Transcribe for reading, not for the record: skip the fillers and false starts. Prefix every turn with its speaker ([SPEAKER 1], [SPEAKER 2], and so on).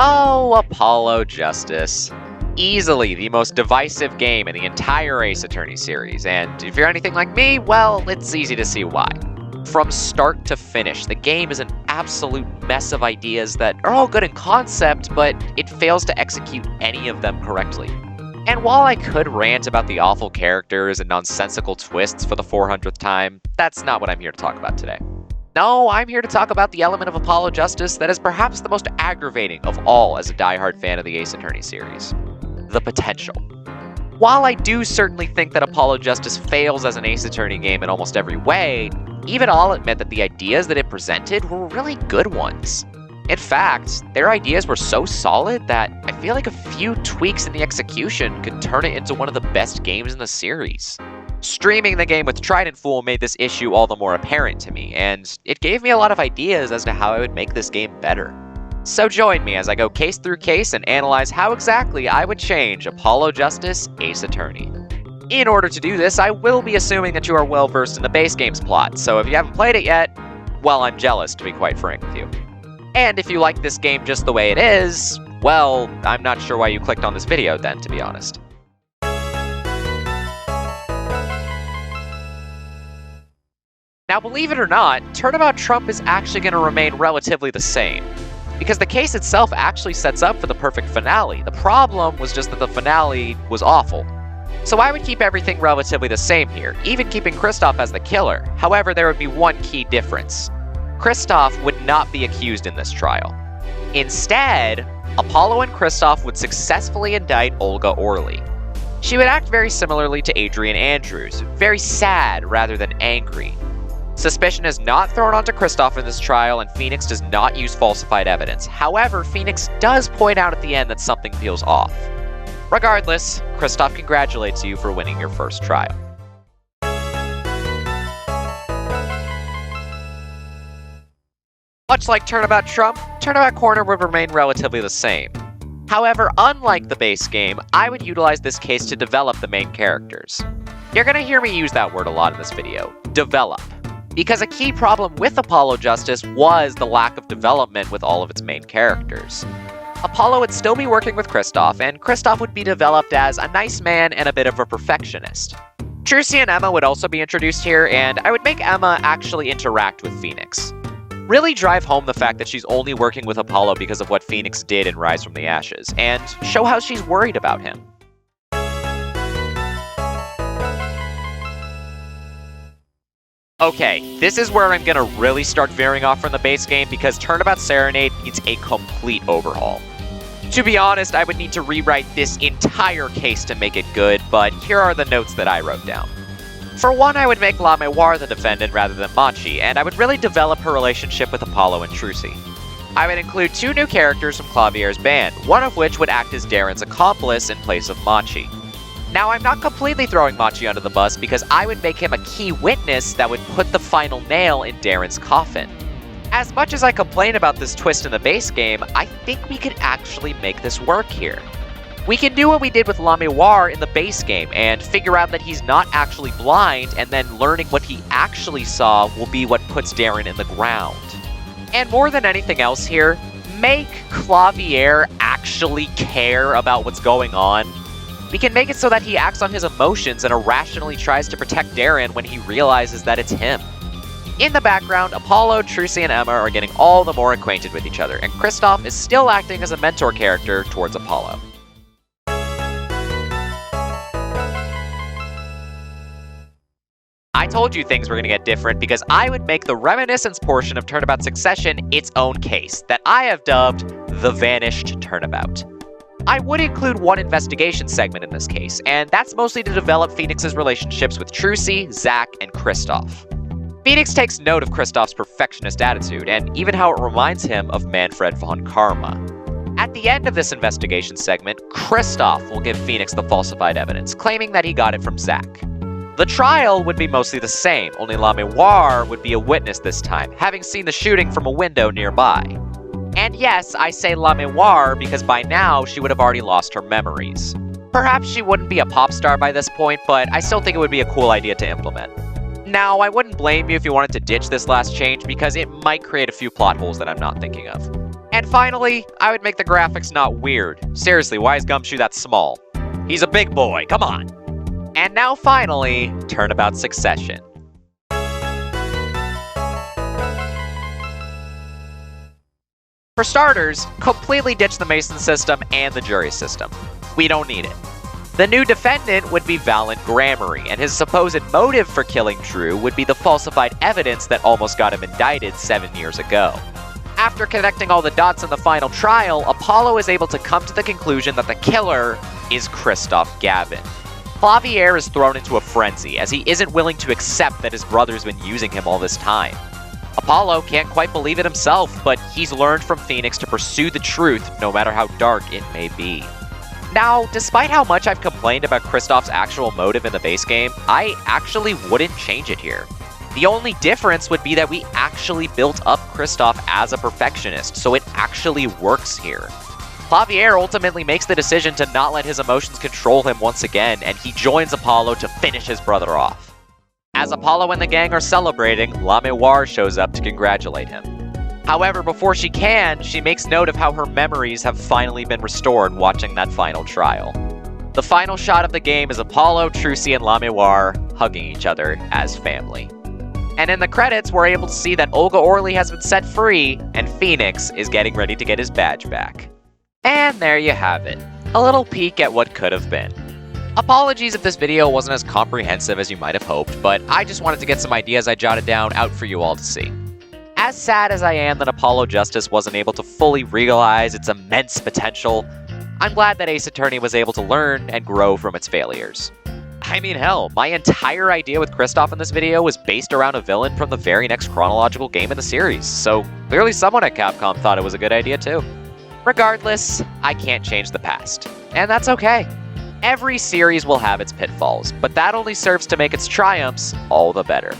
[SPEAKER 1] Oh, Apollo Justice. Easily the most divisive game in the entire Ace Attorney series, and if you're anything like me, well, it's easy to see why. From start to finish, the game is an absolute mess of ideas that are all good in concept, but it fails to execute any of them correctly. And while I could rant about the awful characters and nonsensical twists for the 400th time, that's not what I'm here to talk about today. No, I'm here to talk about the element of Apollo Justice that is perhaps the most aggravating of all as a diehard fan of the Ace Attorney series. The potential. While I do certainly think that Apollo Justice fails as an Ace Attorney game in almost every way, even I'll admit that the ideas that it presented were really good ones. In fact, their ideas were so solid that I feel like a few tweaks in the execution could turn it into one of the best games in the series. Streaming the game with TridentFool made this issue all the more apparent to me, and it gave me a lot of ideas as to how I would make this game better. So join me as I go case through case and analyze how exactly I would change Apollo Justice Ace Attorney. In order to do this, I will be assuming that you are well versed in the base game's plot, so if you haven't played it yet, well, I'm jealous, to be quite frank with you. And if you like this game just the way it is, well, I'm not sure why you clicked on this video then, to be honest. Now, believe it or not, Turnabout Trump is actually going to remain relatively the same, because the case itself actually sets up for the perfect finale. The problem was just that the finale was awful. So I would keep everything relatively the same here, even keeping Kristoff as the killer. However, there would be one key difference. Kristoff would not be accused in this trial. Instead, Apollo and Kristoff would successfully indict Olga Orly. She would act very similarly to Adrian Andrews, very sad rather than angry. Suspicion is not thrown onto Kristoff in this trial, and Phoenix does not use falsified evidence. However, Phoenix does point out at the end that something feels off. Regardless, Kristoff congratulates you for winning your first trial. Much like Turnabout Trump, Turnabout Corner would remain relatively the same. However, unlike the base game, I would utilize this case to develop the main characters. You're gonna hear me use that word a lot in this video, develop. Because a key problem with Apollo Justice was the lack of development with all of its main characters. Apollo would still be working with Kristoff, and Kristoff would be developed as a nice man and a bit of a perfectionist. Trucy and Emma would also be introduced here, and I would make Emma actually interact with Phoenix. Really drive home the fact that she's only working with Apollo because of what Phoenix did in Rise from the Ashes, and show how she's worried about him. Okay, this is where I'm gonna really start veering off from the base game because Turnabout Serenade needs a complete overhaul. To be honest, I would need to rewrite this entire case to make it good, but here are the notes that I wrote down. For one, I would make La Mémoire the defendant rather than Machi, and I would really develop her relationship with Apollo and Trucy. I would include two new characters from Clavier's band, one of which would act as Darren's accomplice in place of Machi. Now, I'm not completely throwing Machi under the bus because I would make him a key witness that would put the final nail in Darren's coffin. As much as I complain about this twist in the base game, I think we could actually make this work here. We can do what we did with La Mémoire in the base game and figure out that he's not actually blind, and then learning what he actually saw will be what puts Darren in the ground. And more than anything else here, make Clavier actually care about what's going on. We can make it so that he acts on his emotions and irrationally tries to protect Darren when he realizes that it's him. In the background, Apollo, Trucy, and Emma are getting all the more acquainted with each other, and Kristoff is still acting as a mentor character towards Apollo. I told you things were going to get different because I would make the reminiscence portion of Turnabout Succession its own case that I have dubbed the Vanished Turnabout. I would include one investigation segment in this case, and that's mostly to develop Phoenix's relationships with Trucy, Zach, and Kristoff. Phoenix takes note of Kristoff's perfectionist attitude, and even how it reminds him of Manfred von Karma. At the end of this investigation segment, Kristoff will give Phoenix the falsified evidence, claiming that he got it from Zach. The trial would be mostly the same, only La Mémoire would be a witness this time, having seen the shooting from a window nearby. And yes, I say La Mémoire because by now she would have already lost her memories. Perhaps she wouldn't be a pop star by this point, but I still think it would be a cool idea to implement. Now, I wouldn't blame you if you wanted to ditch this last change because it might create a few plot holes that I'm not thinking of. And finally, I would make the graphics not weird. Seriously, why is Gumshoe that small? He's a big boy, come on! And now finally, Turnabout Succession. For starters, completely ditch the Mason system and the jury system. We don't need it. The new defendant would be Valen Gramarye, and his supposed motive for killing Drew would be the falsified evidence that almost got him indicted 7 years ago. After connecting all the dots in the final trial, Apollo is able to come to the conclusion that the killer is Christoph Gavin. Clavier is thrown into a frenzy, as he isn't willing to accept that his brother's been using him all this time. Apollo can't quite believe it himself, but he's learned from Phoenix to pursue the truth, no matter how dark it may be. Now, despite how much I've complained about Christoph's actual motive in the base game, I actually wouldn't change it here. The only difference would be that we actually built up Christoph as a perfectionist, so it actually works here. Clavier ultimately makes the decision to not let his emotions control him once again, and he joins Apollo to finish his brother off. As Apollo and the gang are celebrating, La Mémoire shows up to congratulate him. However, before she can, she makes note of how her memories have finally been restored watching that final trial. The final shot of the game is Apollo, Trucy, and La Mémoire hugging each other as family. And in the credits, we're able to see that Olga Orly has been set free, and Phoenix is getting ready to get his badge back. And there you have it. A little peek at what could have been. Apologies if this video wasn't as comprehensive as you might have hoped, but I just wanted to get some ideas I jotted down out for you all to see. As sad as I am that Apollo Justice wasn't able to fully realize its immense potential, I'm glad that Ace Attorney was able to learn and grow from its failures. I mean, hell, my entire idea with Christoph in this video was based around a villain from the very next chronological game in the series, so clearly someone at Capcom thought it was a good idea too. Regardless, I can't change the past, and that's okay. Every series will have its pitfalls, but that only serves to make its triumphs all the better.